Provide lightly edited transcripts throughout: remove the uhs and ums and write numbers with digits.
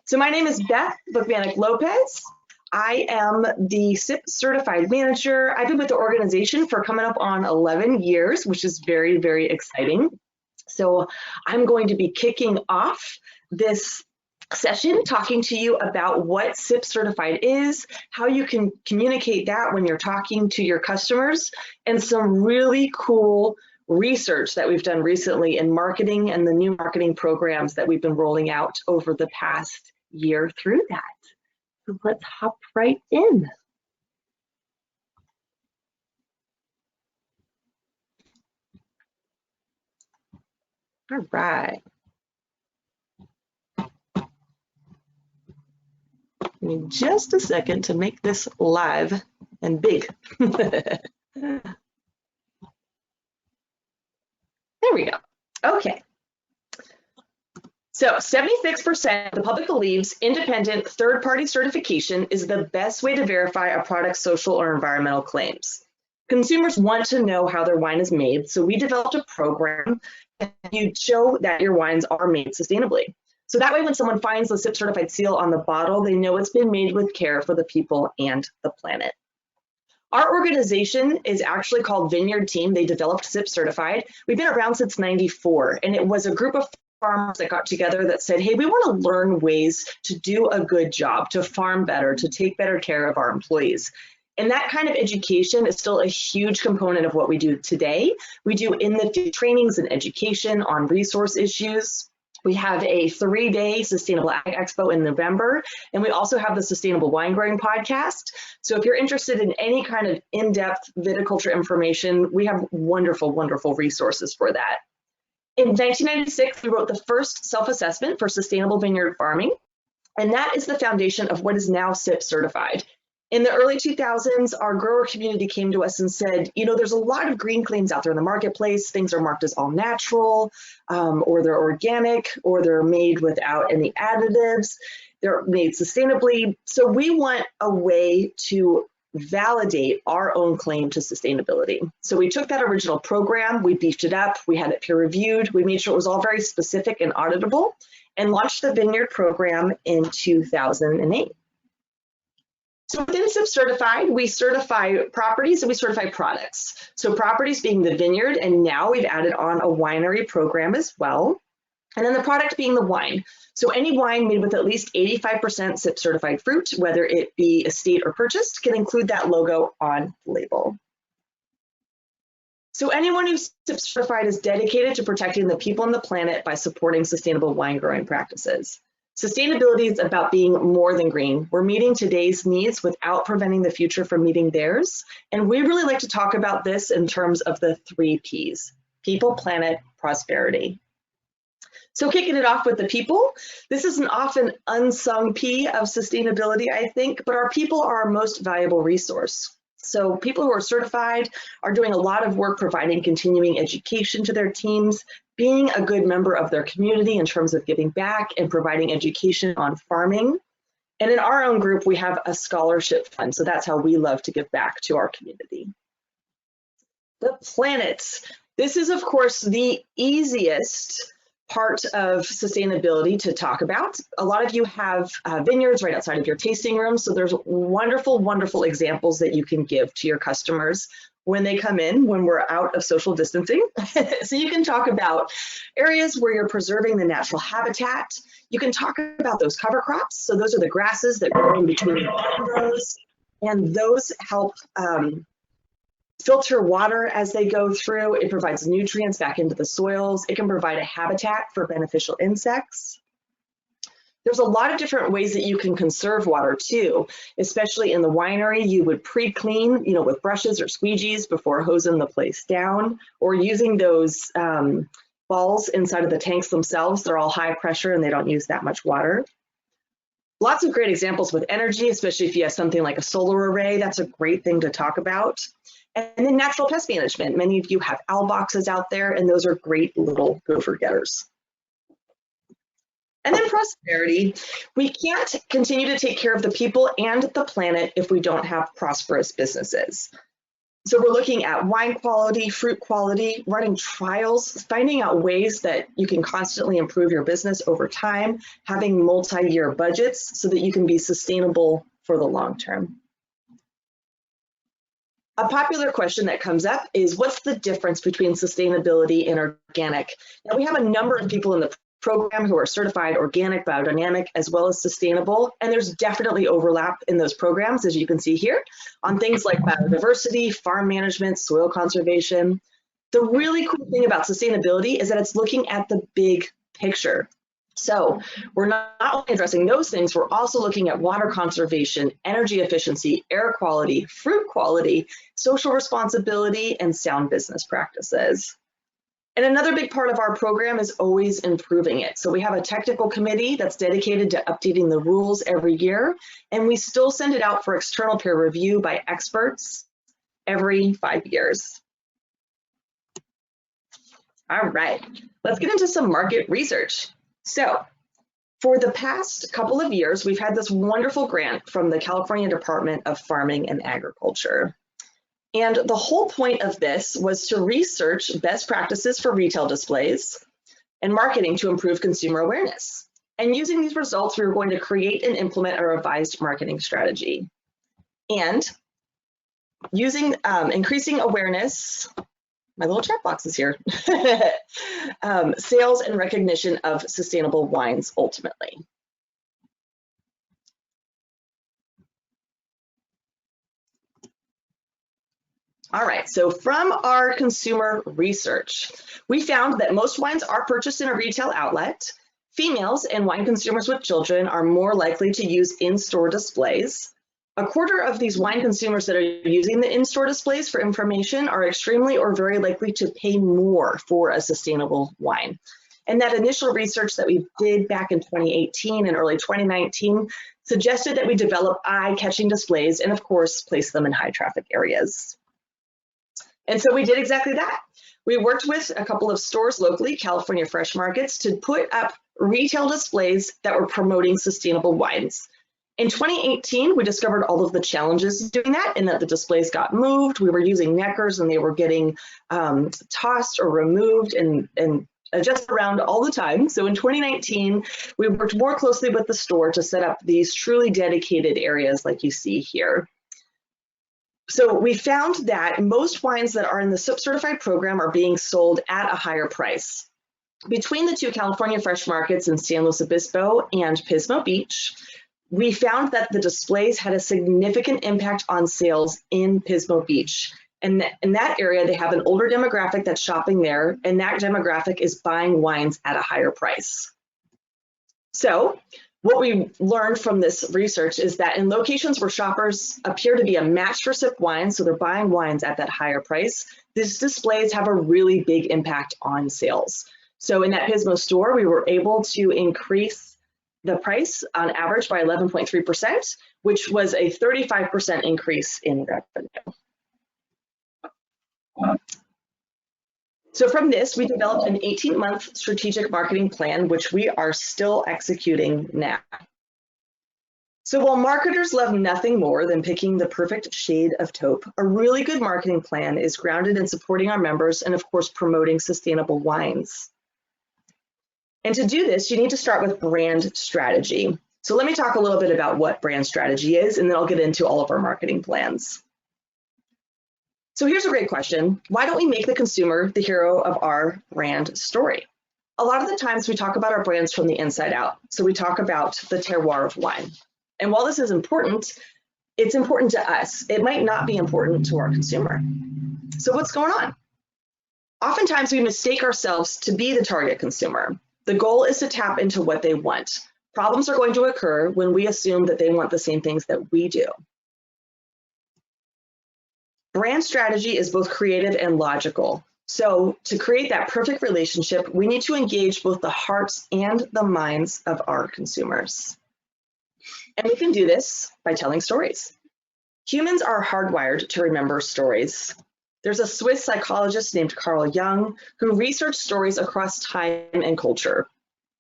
So my name is Beth Vukmanic Lopez. I am the SIP certified manager. I've been with the organization for coming up on 11 years, which is very, very exciting. So I'm going to be kicking off this session talking to you about what SIP certified is, how you can communicate that when you're talking to your customers, and some really cool research that we've done recently in marketing and the new marketing programs that we've been rolling out over the past year through that. So let's hop right in. All right. Give me just a second to make this live and big. There we go. Okay. So 76% of the public believes independent third-party certification is the best way to verify a product's social or environmental claims. Consumers want to know how their wine is made, so we developed a program that you show that your wines are made sustainably. So that way when someone finds the SIP certified seal on the bottle, they know it's been made with care for the people and the planet. Our organization is actually called Vineyard Team. They developed SIP certified. We've been around since '94, and it was a group of farmers that got together that said, hey, we want to learn ways to do a good job, to farm better, to take better care of our employees. And that kind of education is still a huge component of what we do today. We do in the trainings and education on resource issues. We have a 3-day Sustainable Ag Expo in November, and we also have the Sustainable Wine Growing podcast. So if you're interested in any kind of in-depth viticulture information, we have wonderful, wonderful resources for that. In 1996, we wrote the first self-assessment for sustainable vineyard farming, and that is the foundation of what is now SIP certified. In the early 2000s, our grower community came to us and said, you know, there's a lot of green claims out there in the marketplace. Things are marked as all natural, or they're organic, or they're made without any additives. They're made sustainably. So we want a way to validate our own claim to sustainability. So we took that original program, we beefed it up, we had it peer reviewed, we made sure it was all very specific and auditable, and launched the Vineyard program in 2008. So within SIP certified, we certify properties and we certify products. So properties being the vineyard, and now we've added on a winery program as well. And then the product being the wine. So any wine made with at least 85% SIP certified fruit, whether it be estate or purchased, can include that logo on the label. So anyone who's SIP certified is dedicated to protecting the people and the planet by supporting sustainable wine growing practices. Sustainability is about being more than green. We're meeting today's needs without preventing the future from meeting theirs. And we really like to talk about this in terms of the 3 Ps: people, planet, prosperity. So kicking it off with the people, this is an often unsung P of sustainability, I think, but our people are our most valuable resource. So people who are certified are doing a lot of work providing continuing education to their teams, being a good member of their community in terms of giving back and providing education on farming. And in our own group, we have a scholarship fund. So that's how we love to give back to our community. The planet. This is, of course, the easiest part of sustainability to talk about. A lot of you have vineyards right outside of your tasting room, so there's wonderful, wonderful examples that you can give to your customers when they come in, when we're out of social distancing. So you can talk about areas where you're preserving the natural habitat. You can talk about those cover crops. So those are the grasses that grow in between the rows, and those help filter water as they go through. It provides nutrients back into the soils. It can provide a habitat for beneficial insects. There's a lot of different ways that you can conserve water too, especially in the winery. You would pre-clean, with brushes or squeegees before hosing the place down, or using those balls inside of the tanks themselves. They're all high pressure and they don't use that much water. Lots of great examples with energy, especially if you have something like a solar array. That's a great thing to talk about. And then natural pest management. Many of you have owl boxes out there, and those are great little gopher getters. And then prosperity. We can't continue to take care of the people and the planet if we don't have prosperous businesses. So we're looking at wine quality, fruit quality, running trials, finding out ways that you can constantly improve your business over time, having multi-year budgets so that you can be sustainable for the long term. A popular question that comes up is, what's the difference between sustainability and organic? Now, we have a number of people in the program who are certified organic, biodynamic, as well as sustainable, and there's definitely overlap in those programs, as you can see here, on things like biodiversity, farm management, soil conservation. The really cool thing about sustainability is that it's looking at the big picture. So we're not only addressing those things, we're also looking at water conservation, energy efficiency, air quality, fruit quality, social responsibility, and sound business practices. And another big part of our program is always improving it. So we have a technical committee that's dedicated to updating the rules every year, and we still send it out for external peer review by experts every 5 years. All right, let's get into some market research. So for the past couple of years, we've had this wonderful grant from the California Department of Farming and Agriculture. And the whole point of this was to research best practices for retail displays and marketing to improve consumer awareness. And using these results, we were going to create and implement a revised marketing strategy. And using increasing awareness, my little chat box is here, sales and recognition of sustainable wines ultimately. All right, so from our consumer research, we found that most wines are purchased in a retail outlet. Females and wine consumers with children are more likely to use in-store displays. A quarter of these wine consumers that are using the in-store displays for information are extremely or very likely to pay more for a sustainable wine. And that initial research that we did back in 2018 and early 2019 suggested that we develop eye-catching displays and, of course, place them in high-traffic areas. And so we did exactly that. We worked with a couple of stores locally, California Fresh Markets, to put up retail displays that were promoting sustainable wines. In 2018, we discovered all of the challenges doing that, and that the displays got moved. We were using neckers and they were getting tossed or removed and adjusted around all the time. So in 2019, we worked more closely with the store to set up these truly dedicated areas like you see here. So we found that most wines that are in the SOAP certified program are being sold at a higher price. Between the two California Fresh Markets in San Luis Obispo and Pismo Beach, we found that the displays had a significant impact on sales in Pismo Beach. And in that area, they have an older demographic that's shopping there, and that demographic is buying wines at a higher price. So what we learned from this research is that in locations where shoppers appear to be a match for SIP wines, so they're buying wines at that higher price, these displays have a really big impact on sales. So in that Pismo store, we were able to increase the price on average by 11.3%, which was a 35% increase in revenue. So from this, we developed an 18-month strategic marketing plan, which we are still executing now. So while marketers love nothing more than picking the perfect shade of taupe, a really good marketing plan is grounded in supporting our members and, of course, promoting sustainable wines. And to do this, you need to start with brand strategy. So let me talk a little bit about what brand strategy is, and then I'll get into all of our marketing plans. So here's a great question. Why don't we make the consumer the hero of our brand story? A lot of the times we talk about our brands from the inside out. So we talk about the terroir of wine. And while this is important, it's important to us. It might not be important to our consumer. So what's going on? Oftentimes we mistake ourselves to be the target consumer. The goal is to tap into what they want. Problems are going to occur when we assume that they want the same things that we do. Brand strategy is both creative and logical. So to create that perfect relationship, we need to engage both the hearts and the minds of our consumers. And we can do this by telling stories. Humans are hardwired to remember stories. There's a Swiss psychologist named Carl Jung who researched stories across time and culture.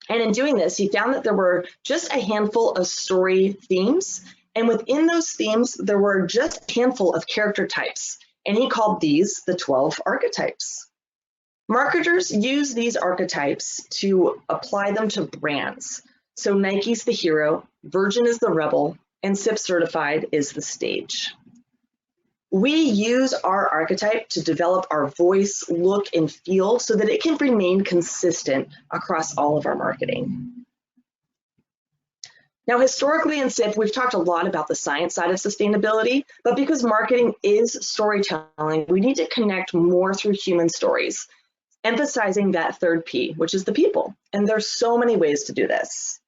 And in doing this, he found that there were just a handful of story themes. And within those themes, there were just a handful of character types. and he called these the 12 archetypes. Marketers use these archetypes to apply them to brands. So Nike's the hero, Virgin is the rebel, and SIP Certified is the stage. We use our archetype to develop our voice, look, and feel so that it can remain consistent across all of our marketing. Now, historically in SIP, we've talked a lot about the science side of sustainability, but because marketing is storytelling, we need to connect more through human stories, emphasizing that third P, which is the people. And there's so many ways to do this.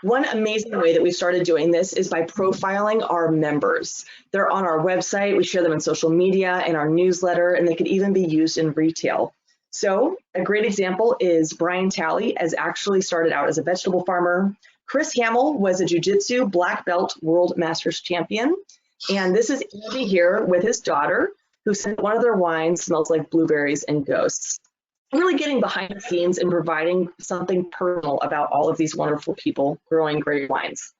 One amazing way that we started doing this is by profiling our members. They're on our website, we share them in social media, in our newsletter, and they could even be used in retail. So a great example is Brian Talley has actually started out as a vegetable farmer. Chris Hamill was a jiu-jitsu black belt world masters champion. And this is Andy here with his daughter, who said one of their wines smells like blueberries and ghosts. Really getting behind the scenes and providing something personal about all of these wonderful people growing great wines.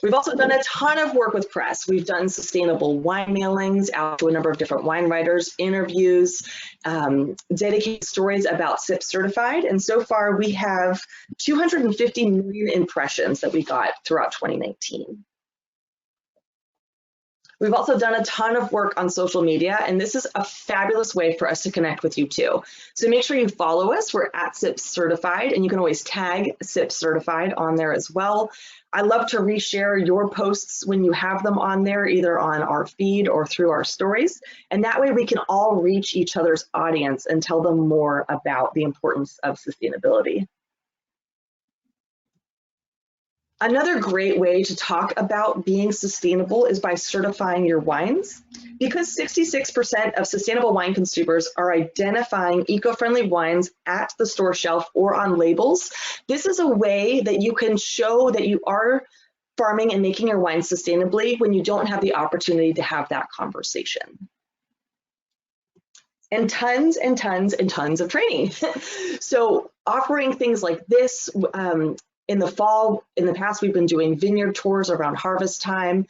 We've also done a ton of work with press. We've done sustainable wine mailings out to a number of different wine writers, interviews, dedicated stories about SIP Certified. And so far we have 250 million impressions that we got throughout 2019. We've also done a ton of work on social media, and this is a fabulous way for us to connect with you too. So make sure you follow us. We're at SIP Certified, and you can always tag SIP Certified on there as well. I love to reshare your posts when you have them on there, either on our feed or through our stories. And that way we can all reach each other's audience and tell them more about the importance of sustainability. Another great way to talk about being sustainable is by certifying your wines. Because 66% of sustainable wine consumers are identifying eco-friendly wines at the store shelf or on labels, this is a way that you can show that you are farming and making your wine sustainably when you don't have the opportunity to have that conversation. And tons and tons and tons of training. So offering things like this, in the fall, in the past, we've been doing vineyard tours around harvest time.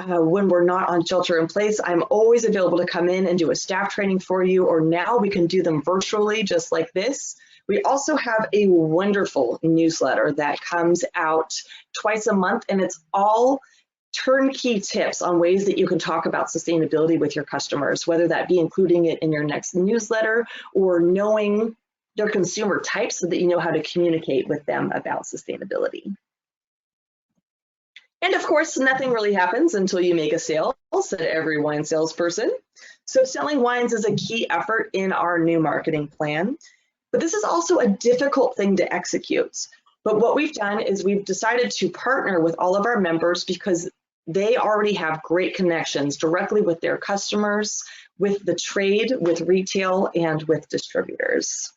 When we're not on shelter in place, I'm always available to come in and do a staff training for you, or now we can do them virtually just like this. We also have a wonderful newsletter that comes out twice a month, and it's all turnkey tips on ways that you can talk about sustainability with your customers, whether that be including it in your next newsletter or knowing their consumer types so that you know how to communicate with them about sustainability. And of course, nothing really happens until you make a sale, said every wine salesperson. So selling wines is a key effort in our new marketing plan, but this is also a difficult thing to execute. But what we've done is we've decided to partner with all of our members because they already have great connections directly with their customers, with the trade, with retail, and with distributors.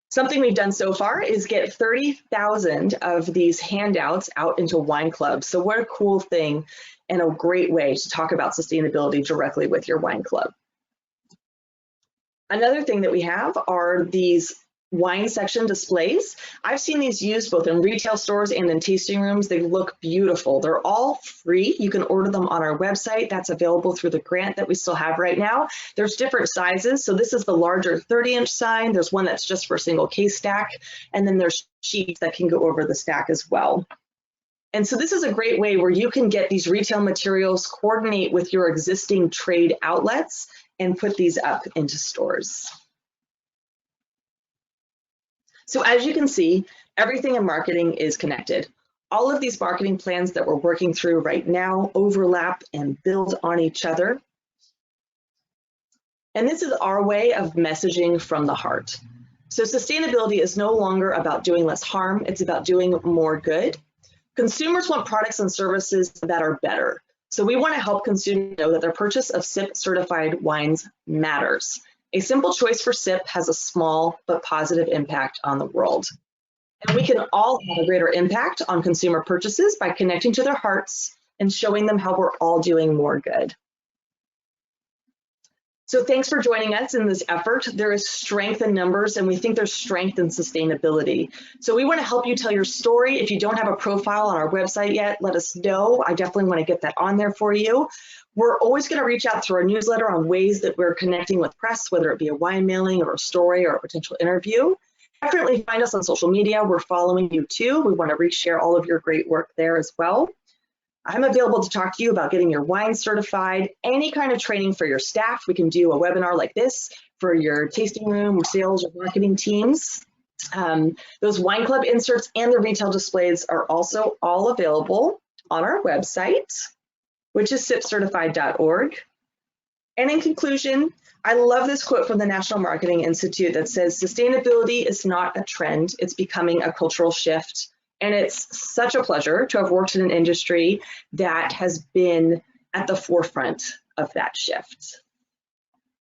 Something we've done so far is get 30,000 of these handouts out into wine clubs. So what a cool thing and a great way to talk about sustainability directly with your wine club. Another thing that we have are these wine section displays. I've seen these used both in retail stores and in tasting rooms. They look beautiful. They're all free. You can order them on our website. That's available through the grant that we still have right now. There's different sizes. So this is the larger 30-inch sign. There's one that's just for a single case stack. And then there's sheets that can go over the stack as well. And so this is a great way where you can get these retail materials, coordinate with your existing trade outlets, and put these up into stores. So as you can see, everything in marketing is connected. All of these marketing plans that we're working through right now overlap and build on each other. And this is our way of messaging from the heart. So sustainability is no longer about doing less harm, it's about doing more good. Consumers want products and services that are better. So we want to help consumers know that their purchase of SIP certified wines matters. A simple choice for SIP has a small but positive impact on the world. And we can all have a greater impact on consumer purchases by connecting to their hearts and showing them how we're all doing more good. So thanks for joining us in this effort. There is strength in numbers, and we think there's strength in sustainability. So we want to help you tell your story. If you don't have a profile on our website yet, let us know. I definitely want to get that on there for you. We're always going to reach out through our newsletter on ways that we're connecting with press, whether it be a wine mailing or a story or a potential interview. Definitely find us on social media. We're following you too. We want to reshare all of your great work there as well. I'm available to talk to you about getting your wine certified, any kind of training for your staff. We can do a webinar like this for your tasting room or sales or marketing teams. Those wine club inserts and the retail displays are also all available on our website, which is sipcertified.org. And in conclusion, I love this quote from the National Marketing Institute that says, sustainability is not a trend, it's becoming a cultural shift. And it's such a pleasure to have worked in an industry that has been at the forefront of that shift.